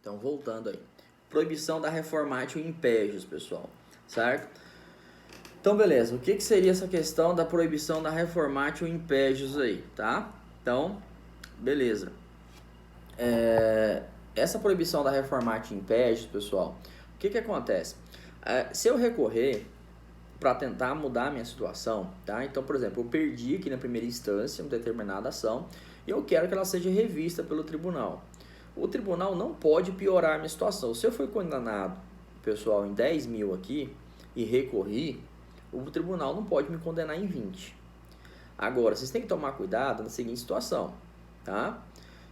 Então, voltando aí. Proibição da reformatio impégios, pessoal. Certo? Então, beleza. O que seria essa questão da proibição da reformatio impégios aí, tá? Então, beleza. Essa proibição da reformatio impégios, pessoal, o que acontece? Se eu recorrer para tentar mudar a minha situação, tá? Então, por exemplo, eu perdi aqui na primeira instância uma determinada ação e eu quero que ela seja revista pelo tribunal. O tribunal não pode piorar a minha situação. Se eu fui condenado, pessoal, em 10 mil aqui e recorri, o tribunal não pode me condenar em 20. Agora, vocês têm que tomar cuidado na seguinte situação, tá?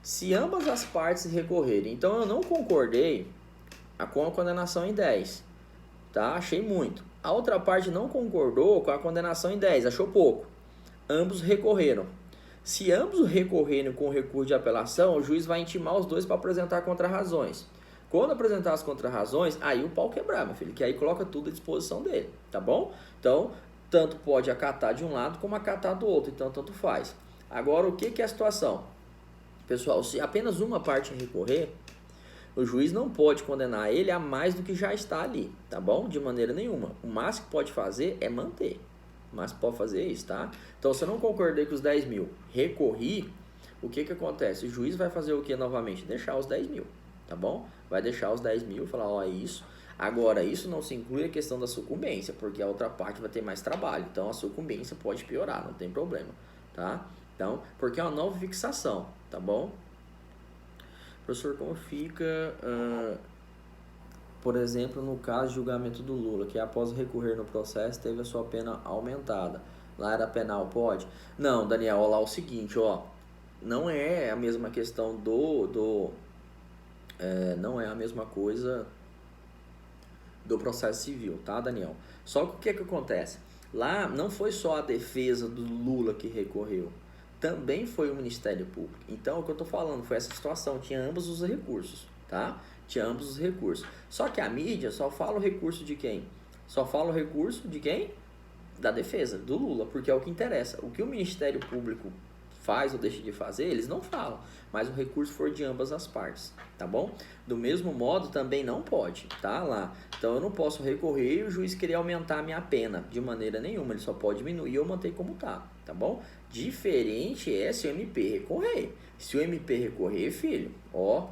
Se ambas as partes recorrerem, então eu não concordei com a condenação em 10, tá? Achei muito. A outra parte não concordou com a condenação em 10, achou pouco. Ambos recorreram. Se ambos recorrerem com recurso de apelação, o juiz vai intimar os dois para apresentar contrarrazões. Quando apresentar as contrarrazões, aí o pau quebrar, meu filho, que aí coloca tudo à disposição dele, tá bom? Então, tanto pode acatar de um lado como acatar do outro, então tanto faz. Agora, o que é a situação? Pessoal, se apenas uma parte recorrer, o juiz não pode condenar ele a mais do que já está ali, tá bom? De maneira nenhuma. O máximo que pode fazer é manter. O máximo que pode fazer é isso, tá? Então, se eu não concordei com os 10 mil, recorri, o que acontece? O juiz vai fazer o que novamente? Deixar os 10 mil, tá bom? Vai deixar os 10 mil e falar, ó, é isso. Agora, isso não se inclui a questão da sucumbência, porque a outra parte vai ter mais trabalho. Então, a sucumbência pode piorar, não tem problema, tá? Então, porque é uma nova fixação, tá bom? Professor, como fica, por exemplo, no caso de julgamento do Lula, que após recorrer no processo teve a sua pena aumentada? Lá era penal, pode? Não, Daniel, olha lá o seguinte, ó, não é a mesma questão não é a mesma coisa do processo civil, tá, Daniel? Só que o que acontece? Lá não foi só a defesa do Lula que recorreu, também foi o Ministério Público. Então, o que eu tô falando foi essa situação, tinha ambos os recursos, tá? Tinha ambos os recursos. Só que a mídia só fala o recurso de quem? Só fala o recurso de quem? Da defesa, do Lula, porque é o que interessa. O que o Ministério Público faz ou deixa de fazer, eles não falam, mas o recurso for de ambas as partes, tá bom? Do mesmo modo, também não pode, tá? Lá. Então, eu não posso recorrer e o juiz querer aumentar a minha pena de maneira nenhuma, ele só pode diminuir ou manter como tá, tá bom? Diferente é se o MP recorrer. Se o MP recorrer, filho, ó,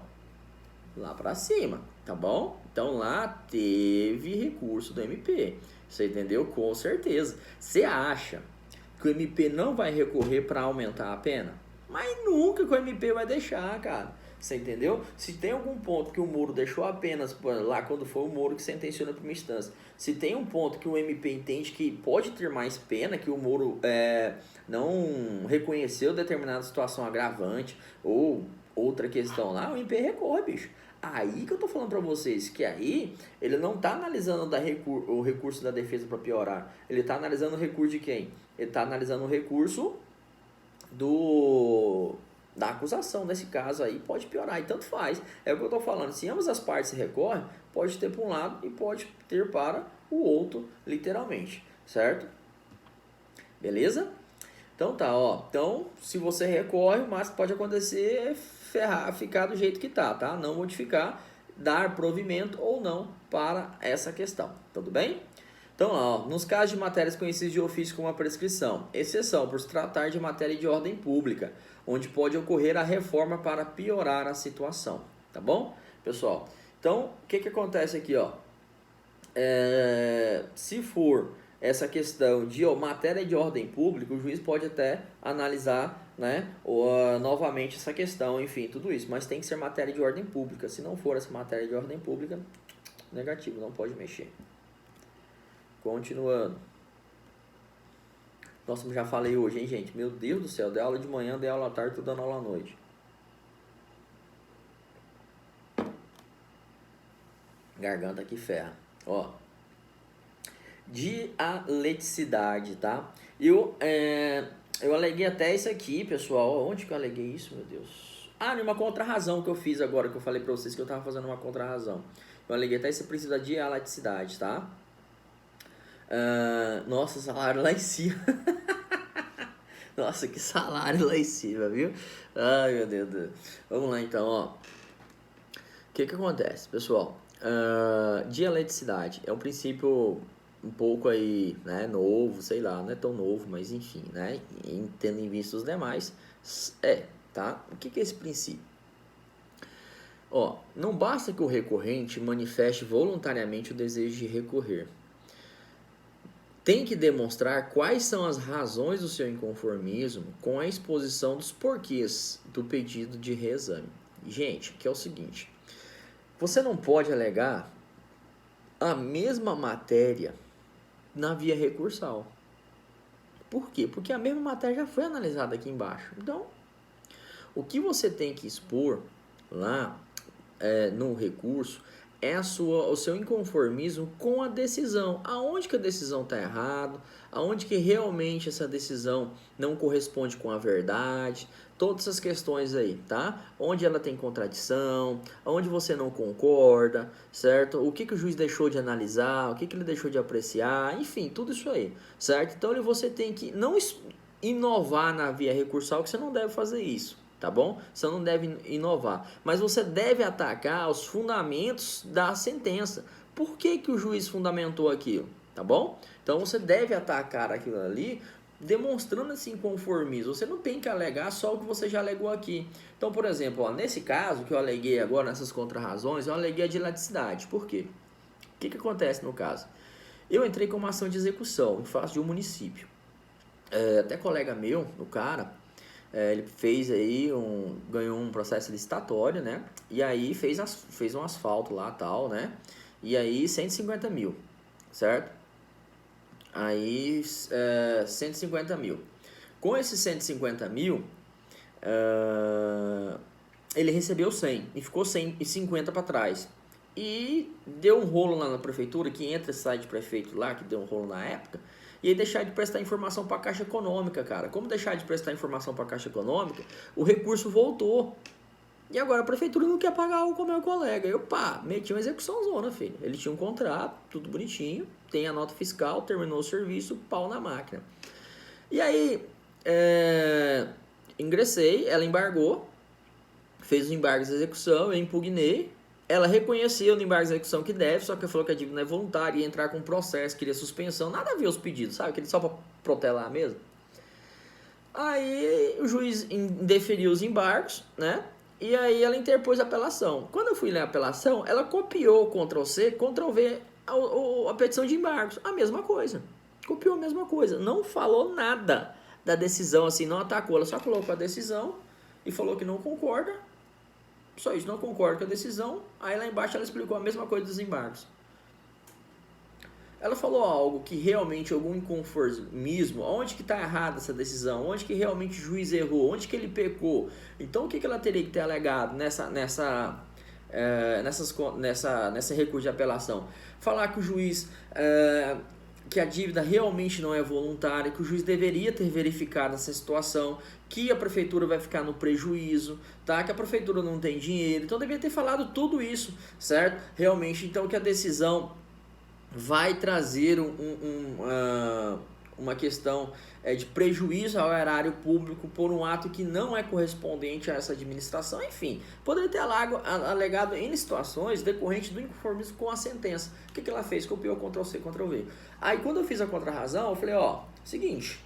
lá pra cima, tá bom? Então, lá teve recurso do MP, você entendeu? Com certeza. Você acha que o MP não vai recorrer para aumentar a pena? Mas nunca que o MP vai deixar, cara. Você entendeu? Se tem algum ponto que o Moro deixou apenas lá quando foi o Moro que sentenciou na primeira instância, se tem um ponto que o MP entende que pode ter mais pena, que o Moro não reconheceu determinada situação agravante ou outra questão lá, o MP recorre, bicho. Aí que eu tô falando pra vocês, que aí ele não tá analisando o recurso da defesa para piorar, ele tá analisando o recurso de quem? Ele tá analisando o recurso da acusação. Nesse caso aí pode piorar, e tanto faz. É o que eu tô falando, se ambas as partes recorrem, pode ter para um lado e pode ter para o outro, literalmente, certo? Beleza? Então tá, ó. Então, se você recorre, o máximo que pode acontecer é ficar do jeito que tá? Não modificar, dar provimento ou não para essa questão. Tudo bem? Então, ó, nos casos de matérias conhecidas de ofício como a prescrição, exceção por se tratar de matéria de ordem pública, onde pode ocorrer a reforma para piorar a situação, tá bom? Pessoal, então, o que acontece aqui, ó? Se for essa questão de matéria de ordem pública, o juiz pode até analisar, né, novamente essa questão, enfim, tudo isso, mas tem que ser matéria de ordem pública. Se não for essa matéria de ordem pública, negativo, não pode mexer. Continuando. Nossa, já falei hoje, hein, gente? Meu Deus do céu, dei aula de manhã, dei aula à tarde, tô dando aula à noite. Garganta que ferra. Ó. Dialeticidade, tá? Eu aleguei até isso aqui, pessoal. Onde que eu aleguei isso, meu Deus? Numa contrarrazão que eu fiz agora, que eu falei pra vocês que eu tava fazendo uma contrarrazão. Eu aleguei até esse princípio da dialeticidade, tá? Nossa, salário lá em cima. Nossa, que salário lá em cima, viu? Ai, meu Deus. Vamos lá, então, ó. que acontece, pessoal? Dialeticidade é um princípio um pouco aí, né, novo, sei lá, não é tão novo, mas enfim, né, tendo em vista os demais, tá? O que é esse princípio? Ó, não basta que o recorrente manifeste voluntariamente o desejo de recorrer. Tem que demonstrar quais são as razões do seu inconformismo com a exposição dos porquês do pedido de reexame. Gente, que é o seguinte, você não pode alegar a mesma matéria na via recursal. Por quê? Porque a mesma matéria já foi analisada aqui embaixo. Então, o que você tem que expor lá no recurso é o seu inconformismo com a decisão. Aonde que a decisão está errada, aonde que realmente essa decisão não corresponde com a verdade, todas essas questões aí, tá? Onde ela tem contradição, onde você não concorda, certo? O que o juiz deixou de analisar, o que ele deixou de apreciar, enfim, tudo isso aí, certo? Então você tem que não inovar na via recursal, que você não deve fazer isso. Tá bom? Você não deve inovar, mas você deve atacar os fundamentos da sentença. Por que o juiz fundamentou aquilo? Tá bom? Então você deve atacar aquilo ali demonstrando esse inconformismo. Você não tem que alegar só o que você já alegou aqui. Então, por exemplo, nesse caso que eu aleguei agora, nessas contrarrazões, eu aleguei a dilaticidade. Por quê? O que acontece no caso? Eu entrei com uma ação de execução em face de um município. Até colega meu, o cara... ele fez aí ganhou um processo licitatório, né? E aí fez um asfalto lá, tal, né? E aí 150 mil, certo? Aí 150 mil. Com esses 150 mil, ele recebeu 100 e ficou 150 para trás. E deu um rolo lá na prefeitura, que entra esse site de prefeito lá, que deu um rolo na época, e aí deixar de prestar informação para a Caixa Econômica, cara. Como deixar de prestar informação para a Caixa Econômica? O recurso voltou. E agora a prefeitura não quer pagar o meu colega. Eu, meti uma execução zona, filho. Ele tinha um contrato, tudo bonitinho, tem a nota fiscal, terminou o serviço, pau na máquina. E aí, ingressei, ela embargou, fez os embargos de execução, eu impugnei. Ela reconheceu no embargo de execução que deve, só que falou que a dívida não é voluntária, ia entrar com processo, queria suspensão, nada a ver os pedidos, sabe? Aquele só para protelar mesmo. Aí o juiz indeferiu os embargos, né? E aí ela interpôs a apelação. Quando eu fui ler a apelação, ela copiou Ctrl+C, Ctrl+V a petição de embargos. A mesma coisa. Copiou a mesma coisa. Não falou nada da decisão, assim, não atacou. Ela só colocou a decisão e falou que não concorda. Só isso, não concordo com a decisão. Aí lá embaixo ela explicou a mesma coisa dos embargos. Ela falou algo que realmente, algum inconformismo, onde que está errada essa decisão, onde que realmente o juiz errou, onde que ele pecou. Então o que ela teria que ter alegado nessa recurso de apelação? Falar que o juiz... que a dívida realmente não é voluntária, que o juiz deveria ter verificado essa situação, que a prefeitura vai ficar no prejuízo, tá? Que a prefeitura não tem dinheiro, então deveria ter falado tudo isso, certo? Realmente, então, que a decisão vai trazer uma questão de prejuízo ao erário público por um ato que não é correspondente a essa administração, enfim, poderia ter alegado em situações decorrentes do inconformismo com a sentença. O que ela fez? Copiou Ctrl+C, Ctrl+V. Aí quando eu fiz a contrarrazão, eu falei, seguinte,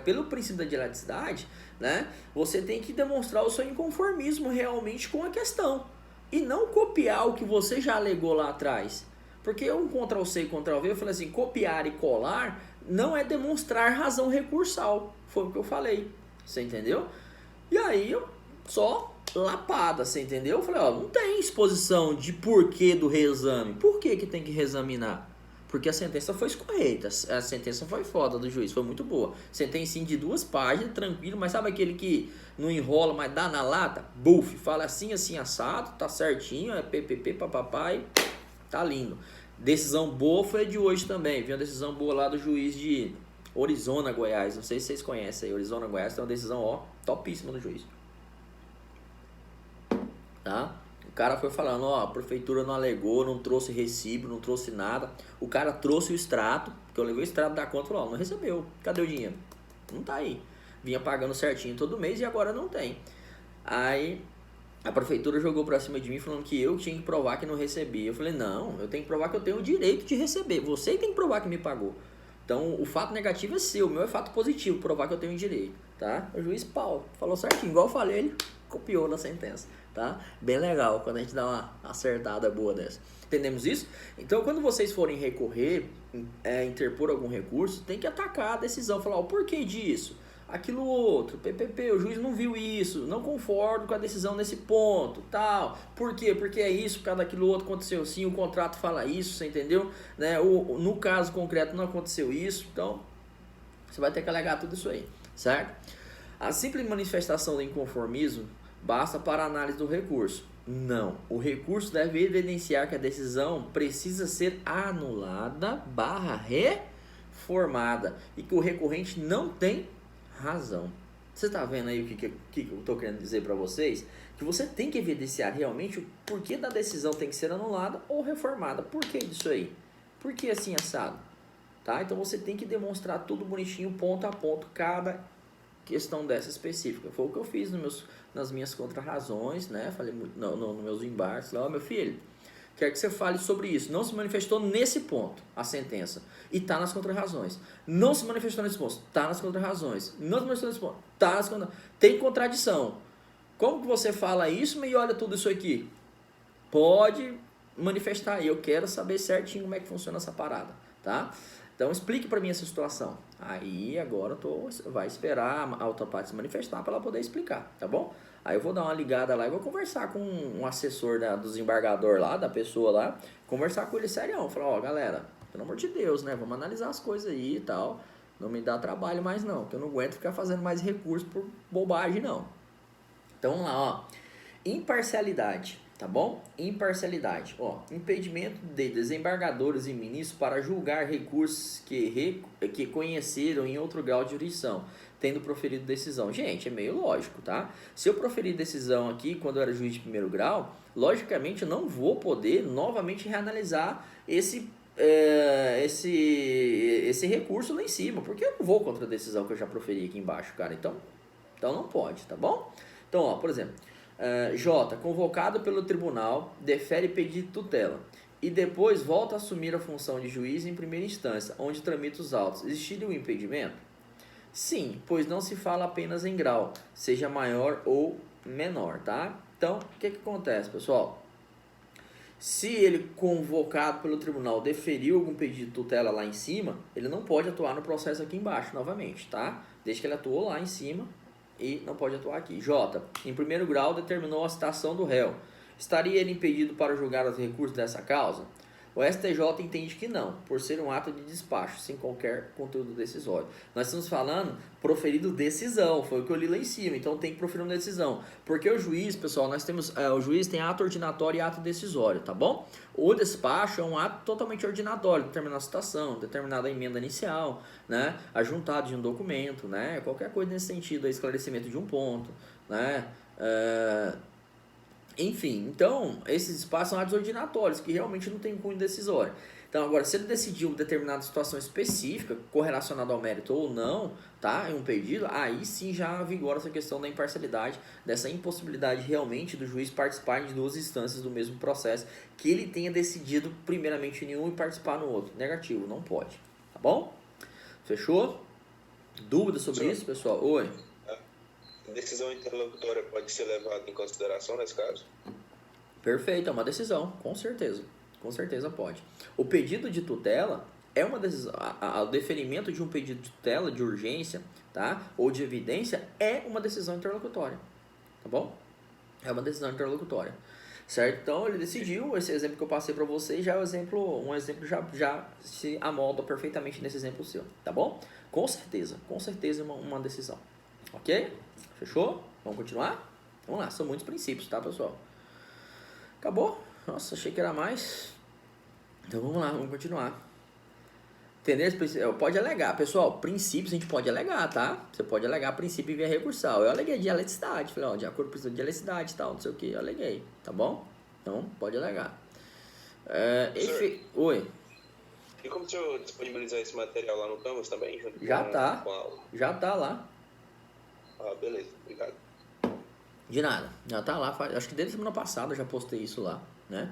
pelo princípio da dilaticidade, né, você tem que demonstrar o seu inconformismo realmente com a questão, e não copiar o que você já alegou lá atrás. Porque um Ctrl+C e Ctrl+V, eu falei assim, copiar e colar não é demonstrar razão recursal. Foi o que eu falei, você entendeu? E aí, eu só lapada, você entendeu? Eu falei, não tem exposição de porquê do reexame. Por que tem que reexaminar? Porque a sentença foi escorreita, a sentença foi foda do juiz, foi muito boa. Sentencinha de 2 páginas, tranquilo, mas sabe aquele que não enrola, mas dá na lata? Buf, fala assim, assim, assado, tá certinho, é PPP, papapai... Tá lindo. Decisão boa foi a de hoje também. Vi uma decisão boa lá do juiz de Orizona, Goiás. Não sei se vocês conhecem aí. Orizona, Goiás tem uma decisão, topíssima do juiz. Tá? O cara foi falando, a prefeitura não alegou, não trouxe recibo, não trouxe nada. O cara trouxe o extrato, porque eu levei o extrato da conta e falou, não recebeu. Cadê o dinheiro? Não tá aí. Vinha pagando certinho todo mês e agora não tem. Aí A prefeitura jogou pra cima de mim falando que eu tinha que provar que não recebi. Eu falei, não, eu tenho que provar que eu tenho o direito de receber. Você tem que provar que me pagou. Então, o fato negativo é seu, o meu é fato positivo, provar que eu tenho o direito, tá? O juiz Paulo falou certinho, igual eu falei, ele copiou na sentença, tá? Bem legal quando a gente dá uma acertada boa dessa. Entendemos isso? Então, quando vocês forem recorrer, interpor algum recurso, tem que atacar a decisão, falar o porquê disso. Aquilo outro, PPP, o juiz não viu isso, não concordo com a decisão nesse ponto, tal. Por quê? Porque é isso, por causa daquilo outro aconteceu sim, o contrato fala isso, você entendeu? Né? No caso concreto não aconteceu isso, então você vai ter que alegar tudo isso aí, certo? A simples manifestação do inconformismo basta para a análise do recurso. Não, o recurso deve evidenciar que a decisão precisa ser anulada / reformada e que o recorrente não tem razão. Você está vendo aí o que eu estou querendo dizer para vocês? Que você tem que evidenciar realmente o porquê da decisão tem que ser anulada ou reformada. Por que disso aí? Por que assim assado? Tá? Então você tem que demonstrar tudo bonitinho, ponto a ponto, cada questão dessa específica. Foi o que eu fiz nas minhas contrarrazões, né? Falei muito nos meus embarques lá, meu filho, quero que você fale sobre isso. Não se manifestou nesse ponto, a sentença. E está nas contrarrazões. Não se manifestou nesse ponto, está nas contrarrazões. Não se manifestou nesse ponto, está nas contrarrazões. Tem contradição. Como que você fala isso e olha tudo isso aqui? Pode manifestar aí. Eu quero saber certinho como é que funciona essa parada, tá? Então explique para mim essa situação. Aí agora vai esperar a outra parte se manifestar para ela poder explicar, tá bom? Aí eu vou dar uma ligada lá e vou conversar com um assessor do desembargador lá, da pessoa lá, conversar com ele serião, falar, ó, galera, pelo amor de Deus, né, vamos analisar as coisas aí e tal, não me dá trabalho mais não, que eu não aguento ficar fazendo mais recurso por bobagem não. Então vamos lá, ó, imparcialidade, tá bom? Imparcialidade, ó, impedimento de desembargadores e ministros para julgar recursos que conheceram em outro grau de jurisdição, tendo proferido decisão. Gente, é meio lógico, tá? Se eu proferir decisão aqui quando eu era juiz de primeiro grau, logicamente eu não vou poder novamente reanalisar esse recurso lá em cima, porque eu não vou contra a decisão que eu já proferi aqui embaixo, cara. Então não pode, tá bom? Então, ó, por exemplo, J, convocado pelo tribunal, defere pedido de tutela e depois volta a assumir a função de juiz em primeira instância, onde tramita os autos. Existiria um impedimento? Sim, pois não se fala apenas em grau, seja maior ou menor, tá? Então, o que acontece, pessoal? Se ele, convocado pelo tribunal, deferiu algum pedido de tutela lá em cima, ele não pode atuar no processo aqui embaixo, novamente, tá? Desde que ele atuou lá em cima e não pode atuar aqui. J, em primeiro grau, determinou a citação do réu. Estaria ele impedido para julgar os recursos dessa causa? O STJ entende que não, por ser um ato de despacho, sem qualquer conteúdo decisório. Nós estamos falando proferido decisão, foi o que eu li lá em cima, então tem que proferir uma decisão. Porque o juiz, pessoal, nós temos, o juiz tem ato ordinatório e ato decisório, tá bom? O despacho é um ato totalmente ordinatório, determinada citação, determinada emenda inicial, né? Ajuntado de um documento, né? Qualquer coisa nesse sentido, esclarecimento de um ponto, né? Enfim, então, esses espaços são atos ordinatórios, que realmente não tem cunho decisório. Então, agora, se ele decidiu determinada situação específica, correlacionada ao mérito ou não, tá, em um pedido, aí sim já vigora essa questão da imparcialidade, dessa impossibilidade realmente do juiz participar de duas instâncias do mesmo processo, que ele tenha decidido primeiramente em um e participar no outro. Negativo, não pode. Tá bom? Fechou? Dúvidas sobre isso, pessoal? Oi? A decisão interlocutória pode ser levada em consideração nesse caso? Perfeito, é uma decisão, com certeza. Com certeza pode. O pedido de tutela é uma decisão. O deferimento de um pedido de tutela, de urgência, tá? Ou de evidência, é uma decisão interlocutória. Tá bom? É uma decisão interlocutória. Certo? Então ele decidiu, esse exemplo que eu passei para vocês já é um exemplo já se amolda perfeitamente nesse exemplo seu. Tá bom? Com certeza é uma decisão. Ok? Fechou? Vamos continuar? Vamos lá, são muitos princípios, tá, pessoal? Acabou? Nossa, achei que era mais. Então vamos lá, vamos continuar. Entendeu? Pode alegar, pessoal, princípios a gente pode alegar, tá? Você pode alegar princípio via recursal. Eu aleguei dialeticidade, falei, ó, de acordo com o princípio de dialeticidade e tal, não sei o que, eu aleguei, tá bom? Então, pode alegar. Oi. E como o senhor disponibilizar esse material lá no Canvas também? Já tá lá. Ah, beleza, obrigado. De nada, já tá lá, acho que desde semana passada eu já postei isso lá, né?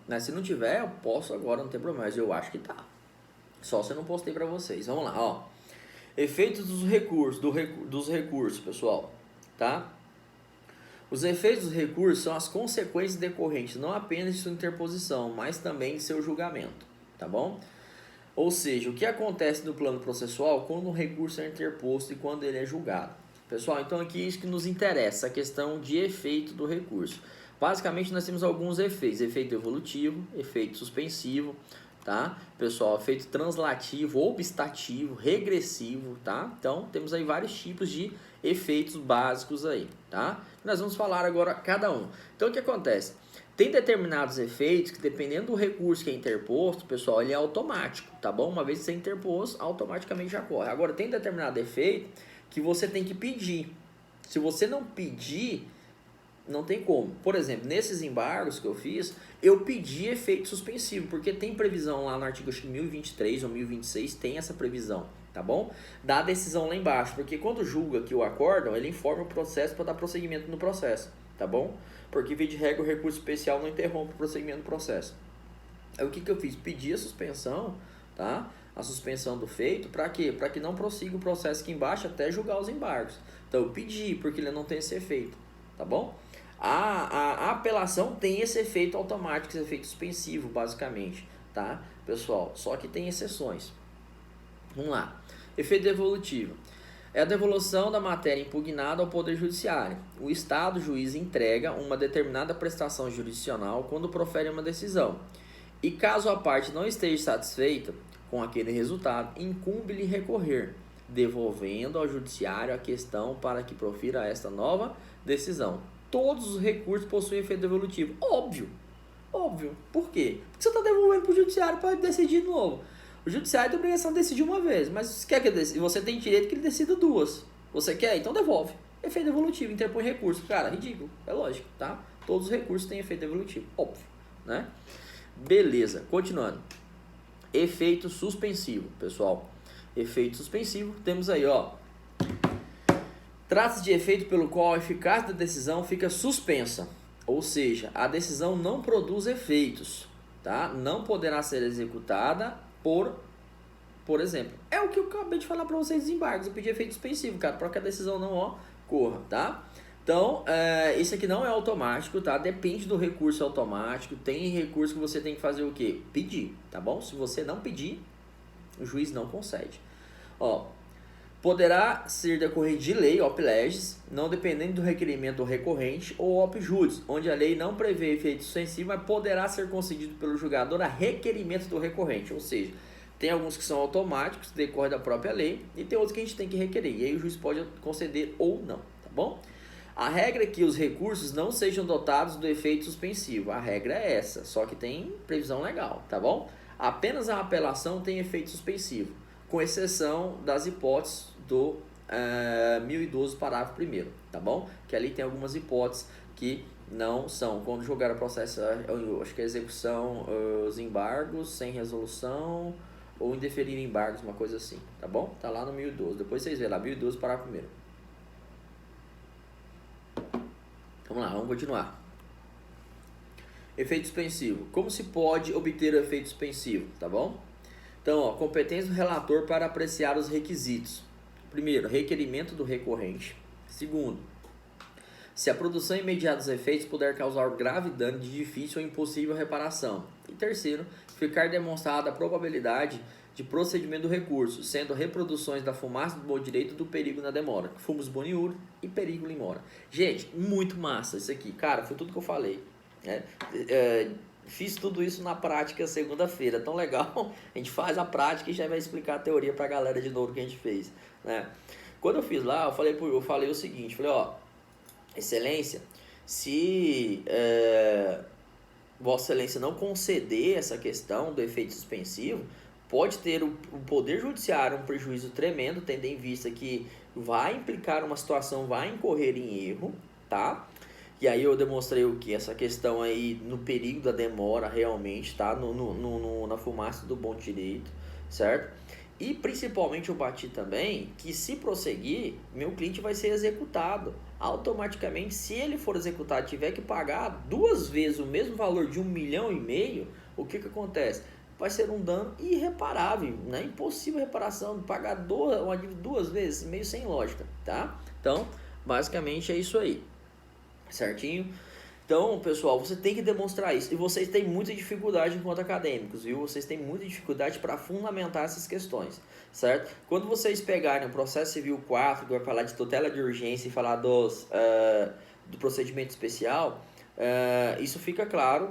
Mas se não tiver, eu posto agora, não tem problema, mas eu acho que tá. Só se eu não postei pra vocês. Vamos lá, ó. Efeitos dos recursos, dos recursos, pessoal, tá? Os efeitos dos recursos são as consequências decorrentes não apenas de sua interposição, mas também de seu julgamento, tá bom? Ou seja, o que acontece no plano processual quando um recurso é interposto e quando ele é julgado. Pessoal, então aqui é isso que nos interessa, a questão de efeito do recurso. Basicamente nós temos alguns efeitos, efeito evolutivo, efeito suspensivo, tá? Pessoal, efeito translativo, obstativo, regressivo, tá? Então temos aí vários tipos de efeitos básicos aí, tá? Nós vamos falar agora cada um. Então o que acontece? Tem determinados efeitos que, dependendo do recurso que é interposto, pessoal, ele é automático, tá bom? Uma vez que você interpôs, automaticamente já corre. Agora, tem determinado efeito que você tem que pedir. Se você não pedir, não tem como. Por exemplo, nesses embargos que eu fiz, eu pedi efeito suspensivo, porque tem previsão lá no artigo 1023 ou 1026, tem essa previsão, tá bom? Da decisão lá embaixo, porque quando julga que o acórdão, ele informa o processo para dar prosseguimento no processo, tá bom? Porque, via de regra, o recurso especial não interrompe o prosseguimento do processo. Aí o que eu fiz? Pedi a suspensão, tá? A suspensão do feito, para quê? Para que não prossiga o processo aqui embaixo até julgar os embargos. Então eu pedi, porque ele não tem esse efeito, tá bom? A apelação tem esse efeito automático, esse efeito suspensivo, basicamente, tá, pessoal? Só que tem exceções. Vamos lá. Efeito devolutivo. É a devolução da matéria impugnada ao Poder Judiciário. O Estado, juiz, entrega uma determinada prestação jurisdicional quando profere uma decisão. E caso a parte não esteja satisfeita com aquele resultado, incumbe-lhe recorrer, devolvendo ao Judiciário a questão para que profira esta nova decisão. Todos os recursos possuem efeito devolutivo. Óbvio. Por quê? Porque você está devolvendo para o Judiciário para decidir de novo. O Judiciário tem a obrigação de decidir uma vez, mas você quer que ele decida, você tem direito que ele decida duas. Você quer? Então devolve. Efeito devolutivo, interpõe recurso. Cara, ridículo. É lógico, tá? Todos os recursos têm efeito devolutivo. Óbvio, né? Beleza, continuando. Efeito suspensivo, pessoal. Efeito suspensivo, temos aí, ó. Trata-se de efeito pelo qual a eficácia da decisão fica suspensa, ou seja, a decisão não produz efeitos, tá? Não poderá ser executada por exemplo. É o que eu acabei de falar para vocês dos embargos. Eu pedi efeito suspensivo, cara, para que a decisão não corra, tá? Então, isso aqui não é automático, tá? Depende do recurso automático. Tem recurso que você tem que fazer o quê? Pedir, tá bom? Se você não pedir, o juiz não concede. Ó, poderá ser decorrente de lei, op legis, não dependendo do requerimento do recorrente, ou op judice, onde a lei não prevê efeito suspensivo, mas poderá ser concedido pelo julgador a requerimento do recorrente. Ou seja, tem alguns que são automáticos, decorrem da própria lei, e tem outros que a gente tem que requerer. E aí o juiz pode conceder ou não, tá bom? A regra é que os recursos não sejam dotados do efeito suspensivo. A regra é essa, só que tem previsão legal, tá bom? Apenas a apelação tem efeito suspensivo, com exceção das hipóteses do 1012, parágrafo 1º, tá bom? Que ali tem algumas hipóteses que não são, quando julgar o processo, acho que a execução, os embargos sem resolução, ou indeferir embargos, uma coisa assim, tá bom? Tá lá no 1012, depois vocês vêem lá, 1012, parágrafo 1º. Vamos lá, vamos continuar. Efeito suspensivo. Como se pode obter o efeito suspensivo, tá bom? Então, ó, competência do relator para apreciar os requisitos. Primeiro, requerimento do recorrente. Segundo, se a produção imediata dos efeitos puder causar grave dano de difícil ou impossível reparação. E terceiro, ficar demonstrada a probabilidade de procedimento do recurso, sendo reproduções da fumaça do bom direito do perigo na demora, fumus boniuro e perigo in mora. Gente, muito massa isso aqui. Cara, foi tudo que eu falei. Fiz tudo isso na prática segunda-feira, tão legal. A gente faz a prática e já vai explicar a teoria pra galera de novo que a gente fez, né? Quando eu fiz lá, eu falei o seguinte, falei, ó, excelência, se Vossa Excelência não conceder essa questão do efeito suspensivo, pode ter o Poder Judiciário um prejuízo tremendo, tendo em vista que vai implicar uma situação, vai incorrer em erro, tá? E aí eu demonstrei o que? Essa questão aí no perigo da demora realmente, tá? Na fumaça do bom direito, certo? E principalmente eu bati também que se prosseguir, meu cliente vai ser executado. Automaticamente, se ele for executado e tiver que pagar 2 vezes o mesmo valor de 1,5 milhão, o que acontece? Vai ser um dano irreparável, né? Impossível reparação, pagar uma dívida 2 vezes, meio sem lógica, tá? Então, basicamente é isso aí, certinho? Então, pessoal, você tem que demonstrar isso. E vocês têm muita dificuldade enquanto acadêmicos, viu? Vocês têm muita dificuldade para fundamentar essas questões, certo? Quando vocês pegarem o processo civil 4, que vai falar de tutela de urgência e falar do procedimento especial, isso fica claro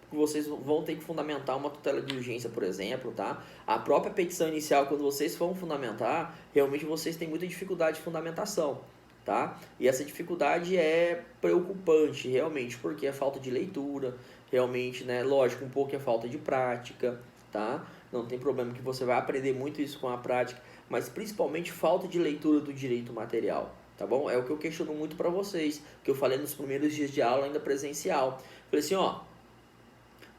que vocês vão ter que fundamentar uma tutela de urgência, por exemplo, tá? A própria petição inicial, quando vocês vão fundamentar, realmente vocês têm muita dificuldade de fundamentação. Tá? E essa dificuldade é preocupante, realmente, porque é falta de leitura, realmente, né? Lógico, um pouco é falta de prática, tá? Não tem problema que você vai aprender muito isso com a prática, mas principalmente falta de leitura do direito material, tá bom? É o que eu questiono muito para vocês, que eu falei nos primeiros dias de aula ainda presencial. Falei assim, ó,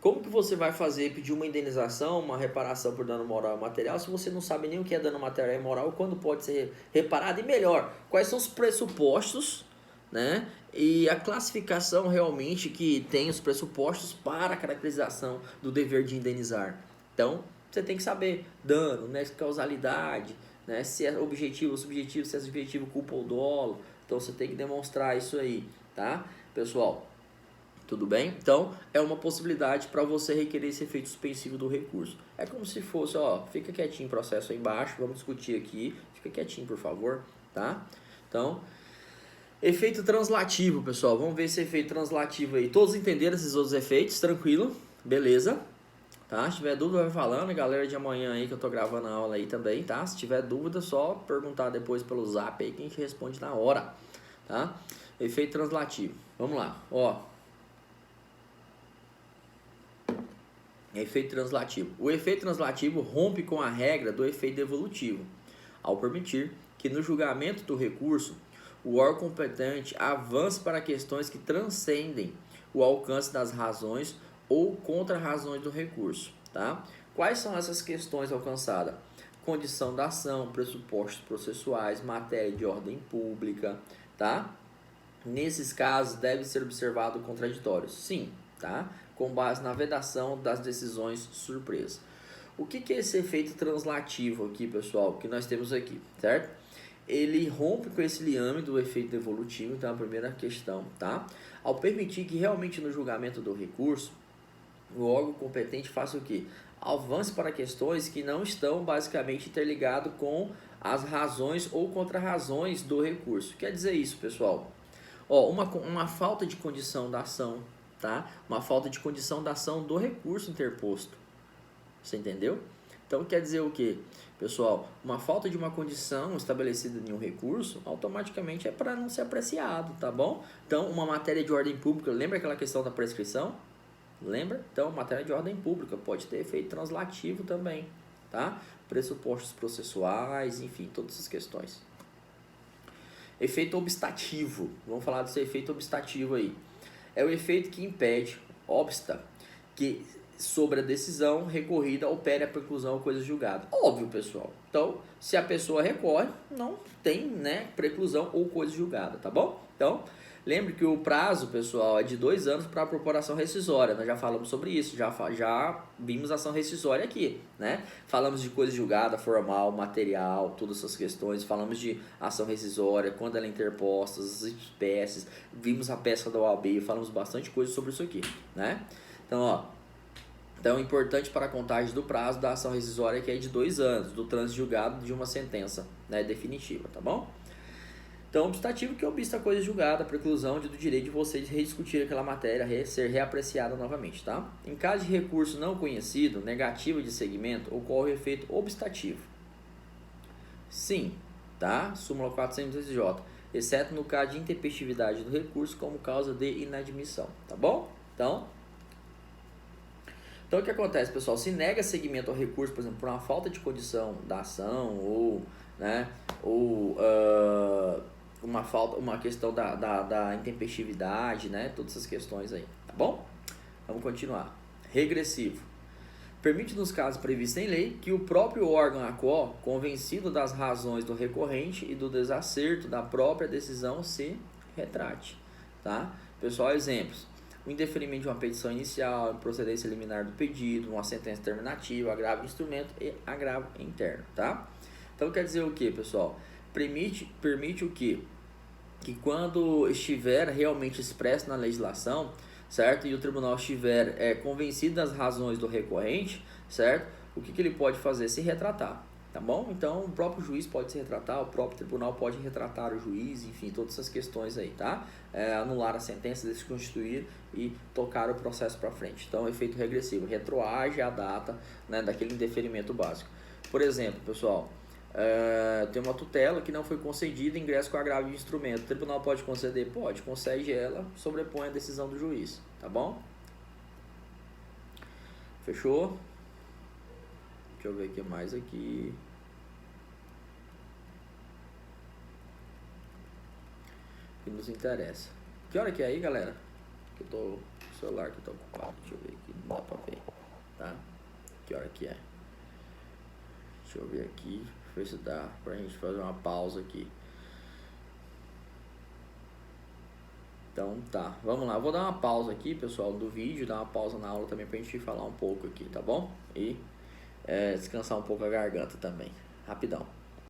como que você vai pedir uma indenização, uma reparação por dano moral e material, se você não sabe nem o que é dano material e moral, quando pode ser reparado, e melhor, quais são os pressupostos, né? E a classificação realmente que tem os pressupostos para a caracterização do dever de indenizar. Então, você tem que saber dano, né? Causalidade, né? Se é objetivo ou subjetivo, se é subjetivo, culpa ou dolo. Então, você tem que demonstrar isso aí, tá? Pessoal, tudo bem? Então, é uma possibilidade para você requerer esse efeito suspensivo do recurso. É como se fosse, ó, fica quietinho o processo aí embaixo, vamos discutir aqui. Fica quietinho, por favor, tá? Então, efeito translativo, pessoal. Vamos ver esse efeito translativo aí. Todos entenderam esses outros efeitos? Tranquilo? Beleza? Tá? Se tiver dúvida, vai falando. Galera de amanhã aí que eu tô gravando a aula aí também, tá? Se tiver dúvida, só perguntar depois pelo zap aí que a gente responde na hora, tá? Efeito translativo. Vamos lá, ó. Efeito translativo. O efeito translativo rompe com a regra do efeito devolutivo, ao permitir que no julgamento do recurso o órgão competente avance para questões que transcendem o alcance das razões ou contra-razões do recurso. Tá? Quais são essas questões alcançadas? Condição da ação, pressupostos processuais, matéria de ordem pública. Tá? Nesses casos, deve ser observado o contraditório. Sim, tá? Com base na vedação das decisões surpresa. O que é esse efeito translativo aqui, pessoal, que nós temos aqui, certo? Ele rompe com esse liame do efeito devolutivo, então é a primeira questão, tá? Ao permitir que realmente no julgamento do recurso, o órgão competente faça o quê? Avance para questões que não estão basicamente interligadas com as razões ou contra-razões do recurso. Quer dizer isso, pessoal? Ó, uma falta de condição da ação, tá? Uma falta de condição da ação do recurso interposto. Você entendeu? Então quer dizer o quê? Pessoal, uma falta de uma condição estabelecida em um recurso, automaticamente é para não ser apreciado, tá bom? Então, uma matéria de ordem pública, lembra aquela questão da prescrição? Lembra? Então, matéria de ordem pública pode ter efeito translativo também, tá? Pressupostos processuais, enfim, todas essas questões. Efeito obstativo. Vamos falar desse efeito obstativo aí. É o efeito que impede, obsta, que sobre a decisão recorrida opere a preclusão ou coisa julgada. Óbvio, pessoal. Então, se a pessoa recorre, não tem, né, preclusão ou coisa julgada, tá bom? Então, lembre que o prazo, pessoal, é de 2 anos para a propor ação rescisória. Nós já falamos sobre isso, já vimos ação rescisória aqui, né? Falamos de coisa julgada, formal, material, todas essas questões. Falamos de ação rescisória, quando ela é interposta, as espécies. Vimos a peça da OAB, falamos bastante coisa sobre isso aqui, né? Então, ó. Então, importante para a contagem do prazo da ação rescisória que é de 2 anos, do trânsito julgado de uma sentença, né, definitiva, tá bom? Então, obstativo que obsta a coisa julgada, a preclusão do direito de você de rediscutir aquela matéria, ser reapreciada novamente, tá? Em caso de recurso não conhecido, negativo de segmento, ocorre o efeito obstativo. Sim, tá? Súmula 400 SJ, exceto no caso de intempestividade do recurso como causa de inadmissão, tá bom? Então, o que acontece, pessoal? Se nega seguimento ao recurso, por exemplo, por uma falta de condição da ação ou, né, uma questão da intempestividade, né, todas essas questões aí, tá bom? Vamos continuar. Regressivo. permite nos casos previstos em lei que o próprio órgão ACO, convencido das razões do recorrente e do desacerto da própria decisão, se retrate, tá? Pessoal, exemplos: o indeferimento de uma petição inicial, procedência liminar do pedido, uma sentença terminativa, agravo de instrumento e agravo interno, tá? Então quer dizer o que, pessoal? Permite o quê? Que quando estiver realmente expresso na legislação, certo? E o tribunal estiver convencido das razões do recorrente, certo? O que ele pode fazer? Se retratar, tá bom? Então o próprio juiz pode se retratar, o próprio tribunal pode retratar o juiz, enfim, todas essas questões aí, tá? Anular a sentença, desconstituir e tocar o processo para frente. Então, efeito regressivo, retroage a data, né, daquele indeferimento básico. Por exemplo, pessoal, tem uma tutela que não foi concedida, ingresso com agravo de instrumento. O tribunal pode conceder? Pode, concede ela, sobrepõe a decisão do juiz, tá bom? Fechou? Deixa eu ver o que mais aqui. Que nos interessa. Que hora que é aí, galera? Que eu tô com o celular que tá ocupado. Deixa eu ver aqui, não dá pra ver, tá? Que hora que é? Deixa eu ver aqui, ver se dá pra gente fazer uma pausa aqui. Então tá, vamos lá. Vou dar uma pausa aqui, pessoal, do vídeo, dar uma pausa na aula também pra gente falar um pouco aqui, tá bom? E descansar um pouco a garganta também. Rapidão.